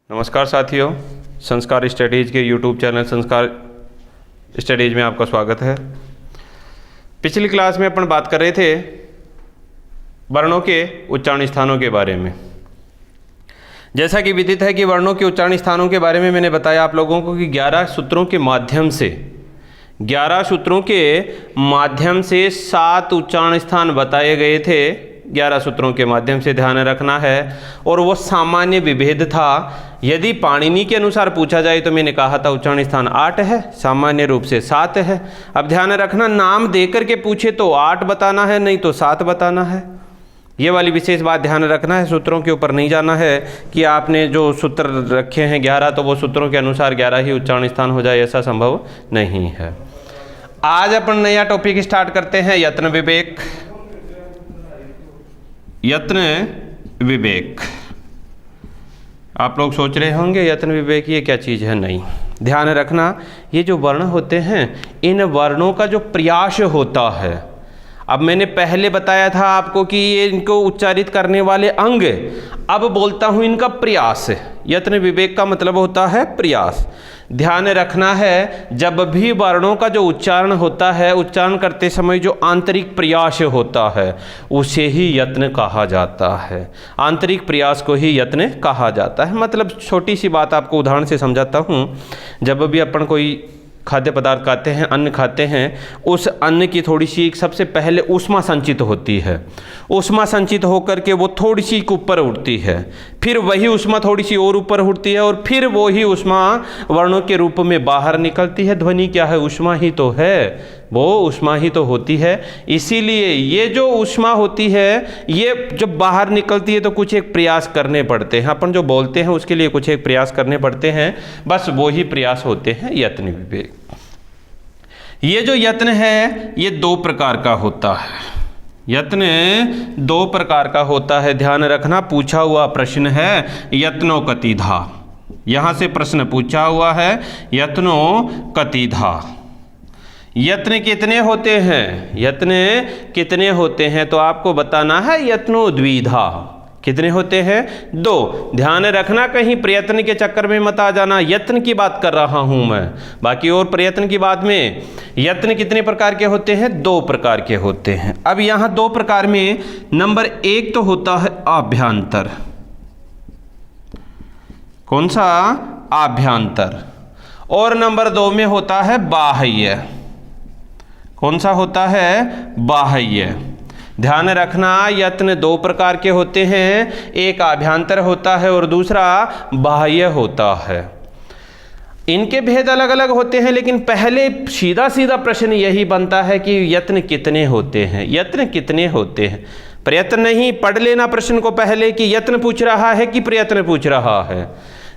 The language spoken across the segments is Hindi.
नमस्कार साथियों, संस्कार स्टडीज़ के यूट्यूब चैनल संस्कार स्टडीज़ में आपका स्वागत है। पिछली क्लास में अपन बात कर रहे थे वर्णों के उच्चारण स्थानों के बारे में। जैसा कि विदित है कि वर्णों के उच्चारण स्थानों के बारे में मैंने बताया आप लोगों को कि 11 सूत्रों के माध्यम से 7 उच्चारण स्थान बताए गए थे। 11 सूत्रों के माध्यम से ध्यान रखना है। और वो सामान्य विभेद था। यदि पाणिनि के अनुसार पूछा जाए तो मैंने कहा था उच्चारण स्थान 8 है, सामान्य रूप से 7 है। अब ध्यान रखना, नाम देकर के पूछे तो 8 बताना है, नहीं तो 7 बताना है। ये वाली विशेष बात ध्यान रखना है। सूत्रों के ऊपर नहीं जाना है कि आपने जो सूत्र रखे हैं 11 तो वो सूत्रों के अनुसार 11 ही उच्चारण स्थान हो जाए, ऐसा संभव नहीं है। आज अपन नया टॉपिक स्टार्ट करते हैं, यत्न विवेक। यत्न विवेक। आप लोग सोच रहे होंगे यत्न विवेक ये क्या चीज़ है? नहीं, ध्यान रखना, ये जो वर्ण होते हैं इन वर्णों का जो प्रयास होता है, अब मैंने पहले बताया था आपको कि ये इनको उच्चारित करने वाले अंग, अब बोलता हूँ इनका प्रयास। यत्न विवेक का मतलब होता है प्रयास। ध्यान रखना है, जब भी वर्णों का जो उच्चारण होता है, उच्चारण करते समय जो आंतरिक प्रयास होता है उसे ही यत्न कहा जाता है। आंतरिक प्रयास को ही यत्न कहा जाता है। मतलब छोटी सी बात आपको उदाहरण से समझाता हूँ। जब भी अपन कोई खाद्य पदार्थ खाते हैं, अन्न खाते हैं, उस अन्न की थोड़ी सी सबसे पहले ऊष्मा संचित होती है। ऊष्मा संचित होकर के वो थोड़ी सी ऊपर उठती है, फिर वही ऊष्मा थोड़ी सी और ऊपर उठती है और फिर वो ही ऊष्मा वर्णों के रूप में बाहर निकलती है। ध्वनि क्या है? ऊष्मा ही तो है, वो ऊष्मा ही तो होती है। इसीलिए ये जो ऊष्मा होती है ये जब बाहर निकलती है तो कुछ एक प्रयास करने पड़ते हैं। अपन जो बोलते हैं उसके लिए कुछ एक प्रयास करने पड़ते हैं, बस वो ही प्रयास होते हैं यत्न विवेक। ये जो यत्न है ये 2 प्रकार का होता है। यत्न 2 प्रकार का होता है। ध्यान रखना, पूछा हुआ प्रश्न है यत्नो कतिधा। यहाँ से प्रश्न पूछा हुआ है यत्नो कतिधा। यत्न कितने होते हैं? यत्न कितने होते हैं तो आपको बताना है यत्नो द्विधा। कितने होते हैं? 2। ध्यान रखना, कहीं प्रयत्न के चक्कर में मत आ जाना। यत्न की बात कर रहा हूं मैं, बाकी और प्रयत्न की बात में। यत्न कितने प्रकार के होते हैं? 2 प्रकार के होते हैं। अब यहां 2 प्रकार में नंबर 1 तो होता है आभ्यंतर। कौन सा? आभ्यंतर। और नंबर 2 में होता है बाह्य। कौन सा होता है? बाह्य। ध्यान रखना, यत्न 2 प्रकार के होते हैं। एक आभ्यंतर होता है और दूसरा बाह्य होता है। इनके भेद अलग अलग होते हैं, लेकिन पहले सीधा सीधा प्रश्न यही बनता है कि यत्न कितने होते हैं? यत्न कितने होते हैं? प्रयत्न नहीं, पढ़ लेना प्रश्न को पहले कि यत्न पूछ रहा है कि प्रयत्न पूछ रहा है।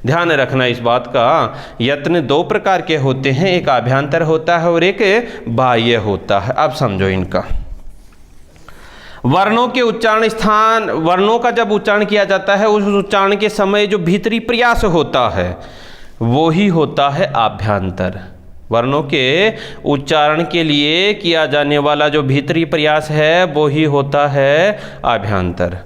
ध्यान रखना इस बात का। यत्न 2 प्रकार के होते हैं, एक आभ्यंतर होता है और एक बाह्य होता है। अब समझो इनका। वर्णों के उच्चारण स्थान, वर्णों का जब उच्चारण किया जाता है उस उच्चारण के समय जो भीतरी प्रयास होता है वो ही होता है आभ्यंतर। वर्णों के उच्चारण के लिए किया जाने वाला जो भीतरी प्रयास है वो ही होता है आभ्यंतर।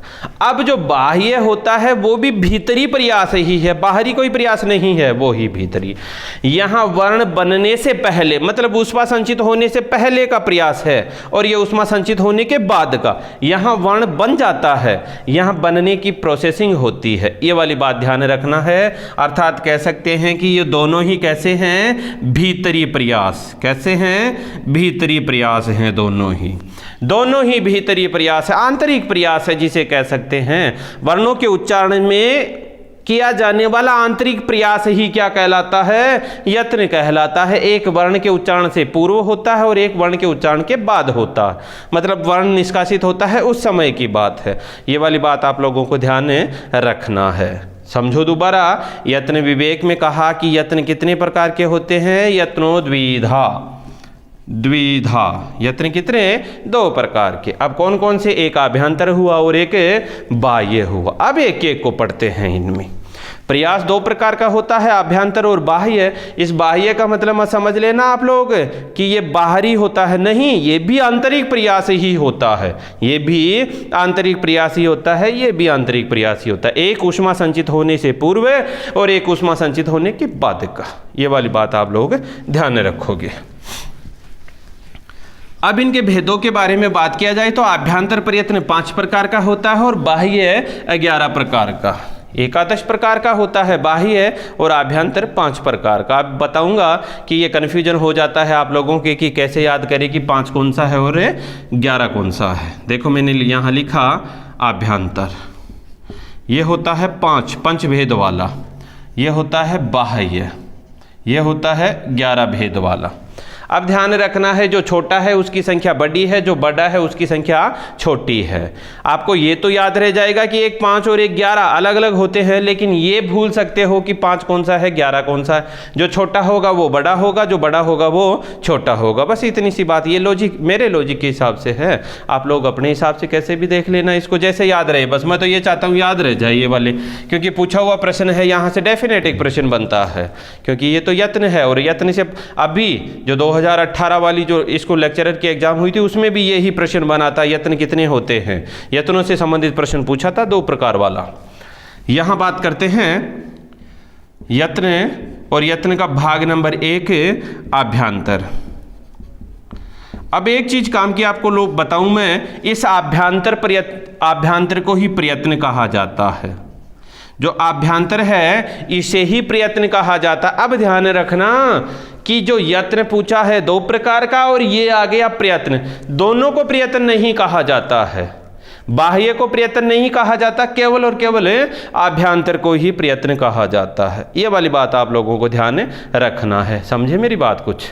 अब जो बाह्य होता है वो भी भीतरी प्रयास ही है, बाहरी कोई प्रयास नहीं है, वो ही भीतरी। यहाँ वर्ण बनने से पहले, मतलब ऊष्मा संचित होने से पहले का प्रयास है और ये ऊष्मा संचित होने के बाद का। यहाँ वर्ण बन जाता है, यहाँ बनने की प्रोसेसिंग होती है। ये वाली बात ध्यान रखना है। अर्थात कह सकते हैं कि ये दोनों ही कैसे हैं? भीतरी प्रयास। कैसे हैं? भीतरी प्रयास हैं दोनों ही भीतरी प्रयास है, आंतरिक प्रयास है जिसे कह सकते हैं। वर्णों के उच्चारण में किया जाने वाला आंतरिक प्रयास ही क्या कहलाता है? यत्न कहलाता है। एक वर्ण के उच्चारण से पूर्व होता है और एक वर्ण के उच्चारण के बाद होता है। मतलब वर्ण निष्कासित होता है उस समय की बात है। ये वाली बात आप लोगों को ध्यान रखना है। समझो दोबारा, यत्न विवेक में कहा कि यत्न कितने प्रकार के होते हैं? यत्नो द्विधा। यत्न कितने? 2 प्रकार के। अब कौन कौन से? एक आभ्यंतर हुआ और एक बाह्य हुआ। अब एक एक को पढ़ते हैं इनमें। प्रयास दो प्रकार का होता है, आभ्यंतर और बाह्य। इस बाह्य का मतलब मत समझ लेना आप लोग कि ये बाहरी होता है, नहीं, ये भी आंतरिक प्रयास ही होता है, ये भी आंतरिक प्रयास ही होता है, ये भी आंतरिक प्रयास ही होता है। एक ऊष्मा संचित होने से पूर्व और एक ऊष्मा संचित होने के बाद का, ये वाली बात आप लोग ध्यान में रखोगे। अब इनके भेदों के बारे में बात किया जाए तो आभ्यंतर प्रयत्न 5 प्रकार का होता है और बाह्य 11 प्रकार का, एकादश प्रकार का होता है बाह्य और आभ्यंतर 5 प्रकार का। अब बताऊंगा कि ये कन्फ्यूजन हो जाता है आप लोगों के कि कैसे याद करें कि 5 कौन सा है और 11 कौन सा है। देखो मैंने यहाँ लिखा आभ्यंतर, ये होता है 5 पंचभेद वाला, ये होता है बाह्य, ये होता है 11 भेद वाला। अब ध्यान रखना है जो छोटा है उसकी संख्या बड़ी है, जो बड़ा है उसकी संख्या छोटी है। आपको ये तो याद रह जाएगा कि एक 5 और एक 11 अलग अलग होते हैं, लेकिन ये भूल सकते हो कि 5 कौन सा है 11 कौन सा है। जो छोटा होगा वो बड़ा होगा, जो बड़ा होगा वो छोटा होगा, बस इतनी सी बात। ये लॉजिक मेरे लॉजिक के हिसाब से है, आप लोग अपने हिसाब से कैसे भी देख लेना, इसको जैसे याद रहे, बस मैं तो ये चाहता हूँ याद रह जाए ये वाले, क्योंकि पूछा हुआ प्रश्न है, यहाँ से डेफिनेट एक प्रश्न बनता है, क्योंकि ये तो यत्न है और यत्न से अभी जो 2018 वाली जो इसको लेक्चरर की एग्जाम हुई थी उसमें भी यही प्रश्न बना था, यत्न कितने होते हैं, यत्नों से संबंधित प्रश्न पूछा था 2 प्रकार वाला। यहां बात करते हैं यत्न और यत्न का भाग नंबर 1 आभ्यंतर। अब एक चीज काम की आपको लोग बताऊं मैं, इस आभ्यंतर को ही प्रयत्न कहा जाता है, जो आभ्यंतर है इसे ही प्रयत्न कहा जाता। अब ध्यान रखना कि जो यत्न पूछा है 2 प्रकार का और ये आ गया प्रयत्न, दोनों को प्रयत्न नहीं कहा जाता है, बाह्य को प्रयत्न नहीं कहा जाता, केवल और केवल आभ्यंतर को ही प्रयत्न कहा जाता है। ये वाली बात आप लोगों को ध्यान रखना है, समझे मेरी बात। कुछ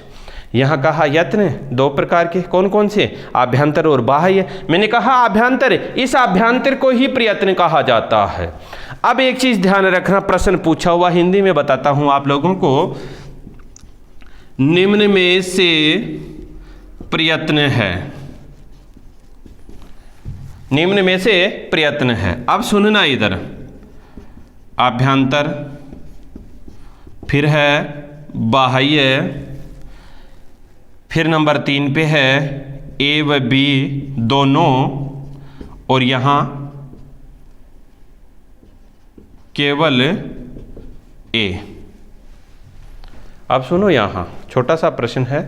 यहाँ कहा यत्न 2 प्रकार के, कौन कौन से, आभ्यंतर और बाह्य। मैंने कहा आभ्यंतर, इस आभ्यंतर को ही प्रयत्न कहा जाता है। अब एक चीज ध्यान रखना, प्रश्न पूछा हुआ हिंदी में बताता हूं आप लोगों को, निम्न में से प्रयत्न है, निम्न में से प्रयत्न है। अब सुनना इधर, आभ्यंतर, फिर है बाह्य, फिर नंबर 3 पे है ए व बी दोनों, और यहां केवल ए। अब सुनो, यहां छोटा सा प्रश्न है,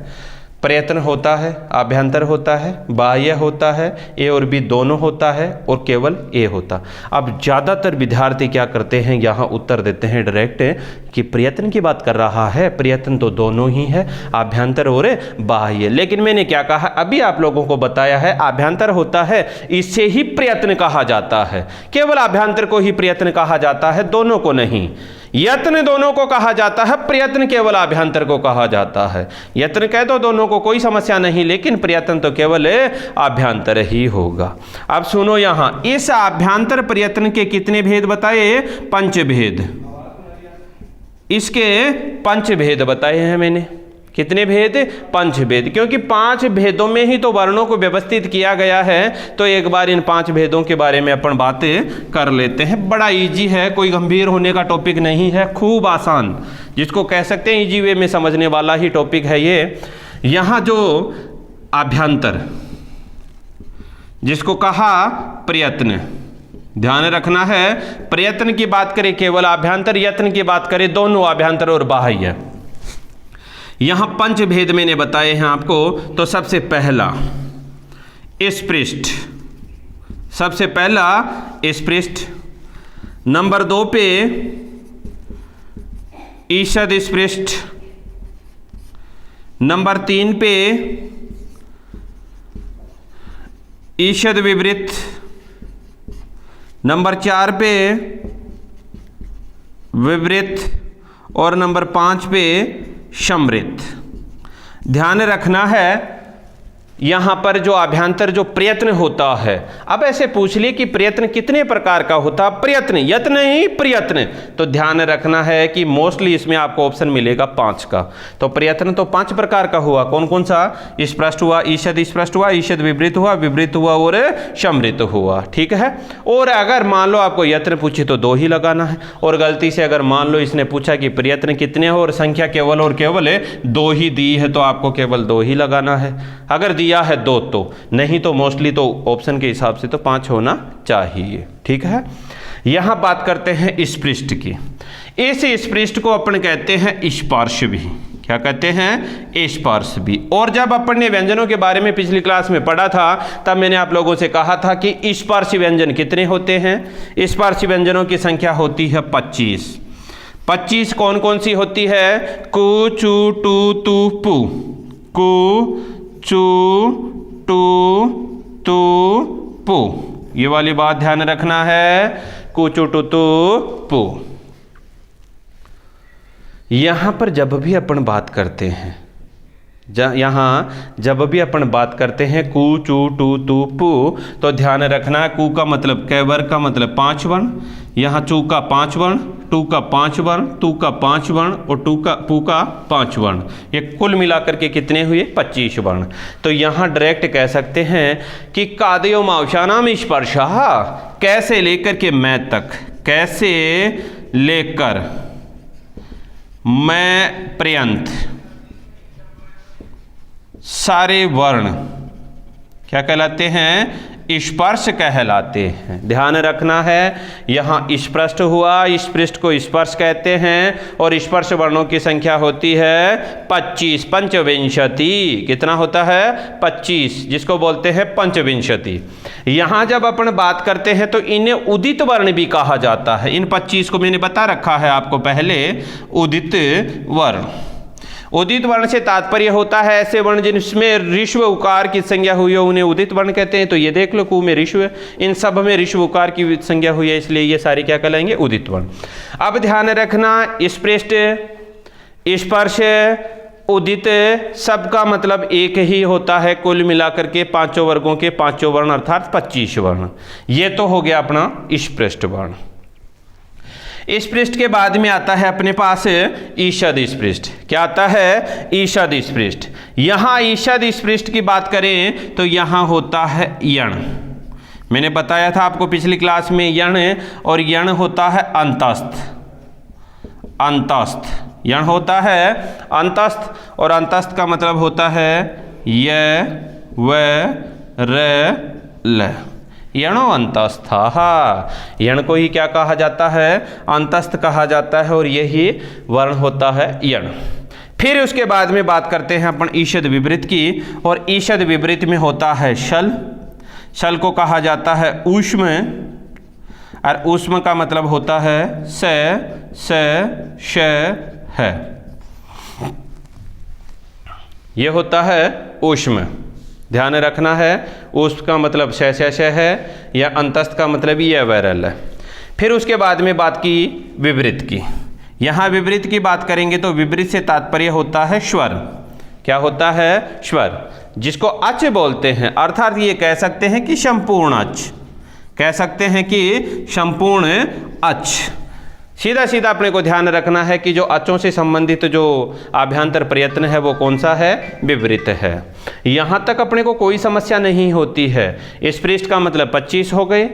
प्रयत्न होता है, आभ्यंतर होता है, बाह्य होता है, ए और बी दोनों होता है और केवल ए होता। अब ज़्यादातर विद्यार्थी क्या करते हैं, यहाँ उत्तर देते हैं डायरेक्ट कि प्रयत्न की बात कर रहा है, प्रयत्न तो दोनों ही है, आभ्यंतर और बाह्य। लेकिन मैंने क्या कहा, अभी आप लोगों को बताया है, आभ्यंतर होता है इससे ही प्रयत्न कहा जाता है, केवल आभ्यंतर को ही प्रयत्न कहा जाता है, दोनों को नहीं। यत्न दोनों को कहा जाता है, प्रयत्न केवल आभ्यंतर को कहा जाता है। यत्न कह दो दोनों को, कोई समस्या नहीं, लेकिन प्रयत्न तो केवल आभ्यंतर ही होगा। अब सुनो, यहां इस आभ्यंतर प्रयत्न के कितने भेद बताए, 5 भेद। इसके 5 भेद बताए हैं मैंने। कितने भेद, 5 भेद, क्योंकि 5 भेदों में ही तो वर्णों को व्यवस्थित किया गया है। तो एक बार इन 5 भेदों के बारे में अपन बातें कर लेते हैं। बड़ा इजी है, कोई गंभीर होने का टॉपिक नहीं है, खूब आसान, जिसको कह सकते हैं इजी वे में समझने वाला ही टॉपिक है ये। यहाँ जो आभ्यंतर, जिसको कहा प्रयत्न, ध्यान रखना है, प्रयत्न की बात करें केवल आभ्यंतर, यत्न की बात करें दोनों आभ्यंतर और बाह्य। यहां 5 भेद मैंने बताए हैं आपको। तो सबसे पहला स्पृष्ट, सबसे पहला स्पृष्ट, नंबर 2 पे ईषद स्पृष्ट, नंबर 3 पे ईषद विवृत, नंबर 4 पे विवृत और नंबर 5 पे समृत। ध्यान रखना है यहाँ पर जो अभ्यंतर जो प्रयत्न होता है, अब ऐसे पूछ लिए कि प्रयत्न कितने प्रकार का होता, प्रयत्न, यत्न ही प्रयत्न, तो ध्यान रखना है कि मोस्टली इसमें आपको ऑप्शन मिलेगा 5 का। तो प्रयत्न तो 5 प्रकार का हुआ, कौन कौन सा, स्पष्ट हुआ, ईषद स्पष्ट हुआ, ईषद विवृत हुआ, विवृत हुआ और समृत हुआ, ठीक है। और अगर मान लो आपको यत्न पूछे तो 2 ही लगाना है, और गलती से अगर मान लो इसने पूछा कि प्रयत्न कितने हो और संख्या केवल और केवल 2 ही दी है, तो आपको केवल 2 ही लगाना है। अगर दिया है 2 तो नहीं, तो मोस्टली तो ऑप्शन के हिसाब से तो 5 होना चाहिए, ठीक है। यहां बात करते हैं स्पृष्ट की। इस स्पृष्ट को अपन कहते हैं स्पर्श भी, क्या कहते हैं, स्पर्श भी। और जब अपन ने व्यंजनों के बारे में पिछली क्लास में पढ़ा था, तब मैंने आप लोगों से कहा था कि स्पर्श व्यंजन कितने होते हैं। स्पर्श व्यंजनों की संख्या होती है 25। 25 कौन कौन सी होती है, कु चू टू तू पू, कु चू टू तू पू, ये वाली बात ध्यान रखना है, कु चू टू तू पू। यहां पर जब भी अपन बात करते हैं, यहाँ जब भी अपन बात करते हैं कु चू टू तू पू, तो ध्यान रखना कु का मतलब कैवर का मतलब 5 वर्ण, यहाँ चू का 5 वर्ण, टू का 5 वर्ण, तू का 5 वर्ण और पू का 5 वर्ण, ये कुल मिलाकर के कितने हुए, 25 वर्ण। तो यहाँ डायरेक्ट कह सकते हैं कि कादयो मावशानाम स्पर्शः, कैसे लेकर के मैं तक, कैसे लेकर मैं पर्यंत सारे वर्ण क्या कहलाते हैं, स्पर्श कहलाते हैं। ध्यान रखना है, यहाँ स्पृष्ट हुआ, स्पृष्ट को स्पर्श कहते हैं, और स्पर्श वर्णों की संख्या होती है 25, पंचविंशति। कितना होता है, 25, जिसको बोलते हैं पंचविंशति। यहाँ जब अपन बात करते हैं तो इन्हें उदित वर्ण भी कहा जाता है। इन 25 को मैंने बता रखा है आपको पहले, उदित वर्ण। उदित वर्ण से तात्पर्य होता है ऐसे वर्ण जिनमें ऋष्व उकार की संज्ञा हुई हो, उन्हें उदित वर्ण कहते हैं। तो ये देख लो, कु में ऋष्व, इन सब में ऋष्व उकार की संज्ञा हुई है, इसलिए ये सारी क्या कहलाएंगे, उदित वर्ण। अब ध्यान रखना, स्पृष्ट, स्पर्श, उदित, सबका मतलब एक ही होता है। कुल मिलाकर के 5 वर्गों के 5 वर्ण अर्थात 25 वर्ण। ये तो हो गया अपना स्पृष्ट वर्ण। स्पृष्ट के बाद में आता है अपने पास ईषद स्पृष्ट। क्या आता है, ईषद स्पृष्ट। यहाँ ईषद स्पृष्ट की बात करें तो यहाँ होता है यण। मैंने बताया था आपको पिछली क्लास में, यण, और यण होता है अंतस्थ। अंतस्थ यण होता है अंतस्थ, और अंतस्थ का मतलब होता है य व र ल, यणो अंतस्थः। यण को ही क्या कहा जाता है, अंतस्थ कहा जाता है, और यही वर्ण होता है यण। फिर उसके बाद में बात करते हैं अपन ईषद विवृत की, और ईषद विवृत में होता है शल। शल को कहा जाता है ऊष्म, और ऊष्म का मतलब होता है स श है, ये होता है ऊष्म। ध्यान रखना है, ऊष्म का मतलब श है, या अंतस्थ का मतलब ये वैरल है। फिर उसके बाद में बात की विवृत की। यहाँ विवृत की बात करेंगे तो विवृत से तात्पर्य होता है स्वर। क्या होता है, स्वर, जिसको अच बोलते हैं, अर्थात ये कह सकते हैं कि संपूर्ण अच, कह सकते हैं कि संपूर्ण अच। सीधा सीधा अपने को ध्यान रखना है कि जो अचों से संबंधित जो आभ्यंतर प्रयत्न है वो कौन सा है, विवृत है। यहाँ तक अपने को कोई समस्या नहीं होती है। स्पृष्ट का मतलब 25 हो गए,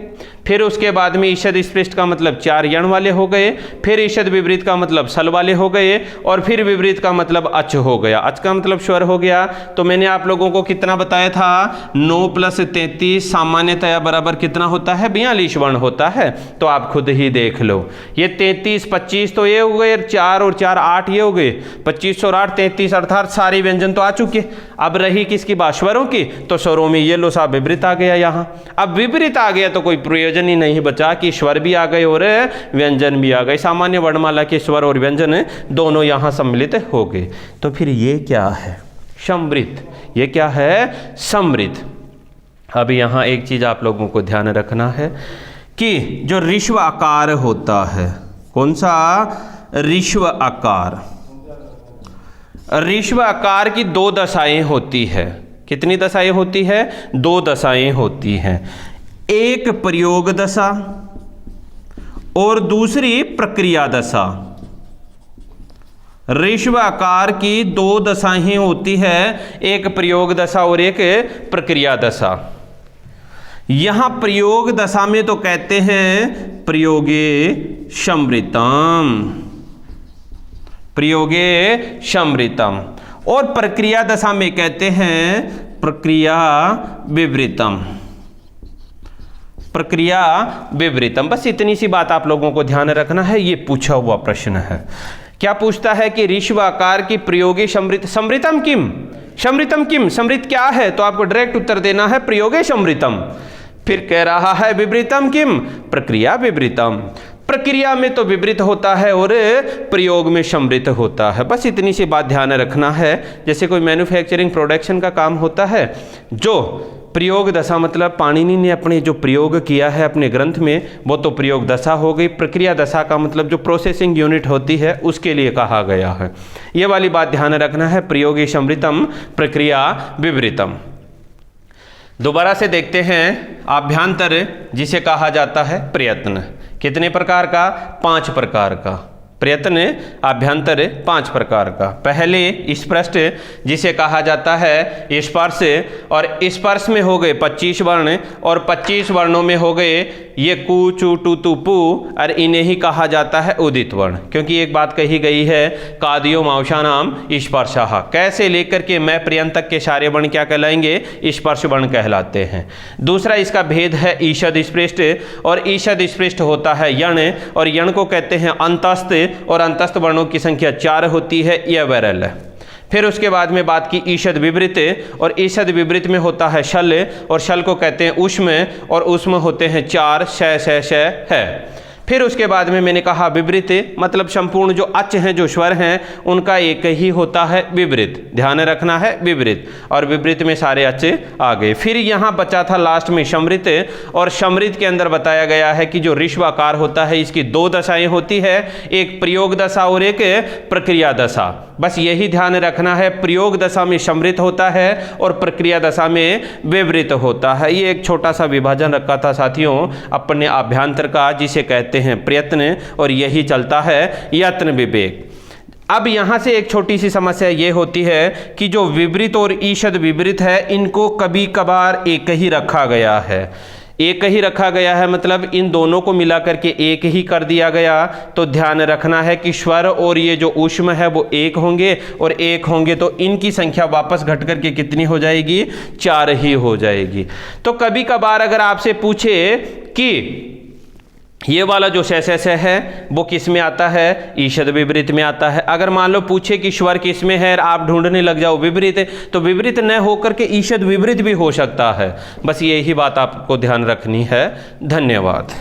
फिर उसके बाद में ईषद स्पृष्ट का मतलब 4 यण वाले हो गए, फिर ईषद विवृत का मतलब सल वाले हो गए, और फिर विवृत का मतलब अच हो गया, अच का मतलब स्वर हो गया। तो मैंने आप लोगों को कितना बताया था, 9 + 33 सामान्यतया बराबर कितना होता है, 42 वर्ण होता है। तो आप खुद ही देख लो, ये 33 25 तो ये हो गए, 4 और 4 8 ये हो गए, 25 और 8 33, अर्थात सारे व्यंजन तो आ चुके। अब रही किसकी बात, स्वरों की। तो स्वरों में ये लो सा विवृत आ गया यहाँ। अब विवृत आ गया तो कोई प्रयोजन ही नहीं बचा कि स्वर भी आ गए और व्यंजन भी आ गए। सामान्य वर्णमाला के स्वर और व्यंजन दोनों यहाँ सम्मिलित हो गए। तो फिर ये क्या है, समृत। ये क्या है, समृत। अब यहाँ एक चीज आप लोगों को ध्यान रखना है कि जो ऋष्व आकार होता है, कौन सा, ऋष्व आकार। ऋष्व आकार की 2 दशाएं होती है। कितनी दशाएं होती है? 2 दशाएं होती हैं, एक प्रयोग दशा और दूसरी प्रक्रिया दशा। ऋषभ आकार की 2 दशाएं होती है, एक प्रयोग दशा और एक प्रक्रिया दशा। यहां प्रयोग दशा में तो कहते हैं प्रयोगे समृतम, प्रयोगे समृतम, और प्रक्रिया दशा में कहते हैं प्रक्रिया विवृतम, प्रक्रिया विवृतम। बस इतनी सी बात आप लोगों को ध्यान रखना है, ये पूछा हुआ प्रश्न है। क्या पूछता है कि ऋषभ आकार की प्रयोगे समृत, समृतम किम, समृतम किम, समृत क्या है? तो आपको डायरेक्ट उत्तर देना है प्रयोगे समृतम। फिर कह रहा है विवृतम किम, प्रक्रिया विवृतम। प्रक्रिया में तो विवृत होता है और प्रयोग में समृत होता है। बस इतनी सी बात ध्यान रखना है। जैसे कोई मैन्युफैक्चरिंग प्रोडक्शन का काम होता है, जो प्रयोग दशा मतलब पाणिनि ने अपने जो प्रयोग किया है अपने ग्रंथ में, वो तो प्रयोग दशा हो गई। प्रक्रिया दशा का मतलब जो प्रोसेसिंग यूनिट होती है उसके लिए कहा गया है। ये वाली बात ध्यान रखना है, प्रयोगे समृतम, प्रक्रिया विवृतम। दोबारा से देखते हैं आभ्यंतर, जिसे कहा जाता है प्रयत्न। कितने प्रकार का? 5 प्रकार का। प्रयत्न आभ्यंतर 5 प्रकार का। पहले स्पृष्ट, जिसे कहा जाता है स्पर्श, और स्पर्श में हो गए 25 वर्ण, और 25 वर्णों में हो गए ये कु चु टू तु पु, और इन्हें ही कहा जाता है उदित वर्ण। क्योंकि एक बात कही गई है कादियो मांसानाम स्पर्शः, कैसे लेकर के मैं पर्यंत तक के सारे वर्ण क्या कहलाएंगे? स्पर्श वर्ण कहलाते हैं। दूसरा इसका भेद है ईषद स्पृष्ट, और ईषद स्पृष्ट होता है यण, और यण को कहते हैं अंतस्थ, और अंतस्थ वर्णों की संख्या 4 होती है, यह वैरल है। फिर उसके बाद में बात की ईषद विवृत, और ईषद विवृत में होता है शल, और शल को कहते हैं ऊष्म, और ऊष्म होते हैं 4, श है। फिर उसके बाद में मैंने कहा विवृत मतलब संपूर्ण जो अच हैं, जो स्वर हैं, उनका एक ही होता है विवृत, ध्यान रखना है विवृत, और विवृत में सारे अच आ गए। फिर यहाँ बचा था लास्ट में समृत, और समृत के अंदर बताया गया है कि जो ऋषभ आकार होता है इसकी 2 दशाएं होती है, एक प्रयोग दशा और एक प्रक्रिया दशा। बस यही ध्यान रखना है, प्रयोग दशा में समृत होता है और प्रक्रिया दशा में विवृत होता है। ये एक छोटा सा विभाजन रखा था साथियों अपने आभ्यंतर का, जिसे कहते हैं प्रयत्न, और यही चलता है यत्न विवेक। अब यहाँ से एक छोटी सी समस्या ये होती है कि जो विवृत और ईषद विवृत है, इनको कभी कभार एक ही रखा गया है। एक ही रखा गया है मतलब इन दोनों को मिला करके एक ही कर दिया गया। तो ध्यान रखना है कि स्वर और ये जो ऊष्म है वो एक होंगे, और एक होंगे तो इनकी संख्या वापस घट करके कितनी हो जाएगी? 4 ही हो जाएगी। तो कभी कभार अगर आपसे पूछे कि ये वाला जो श है वो किस में आता है? ईषद विवृत में आता है। अगर मान लो पूछे कि स्वर किस में है, आप ढूंढने लग जाओ विवृत, तो विवृत न होकर के ईषद विवृत भी हो सकता है। बस यही बात आपको ध्यान रखनी है। धन्यवाद।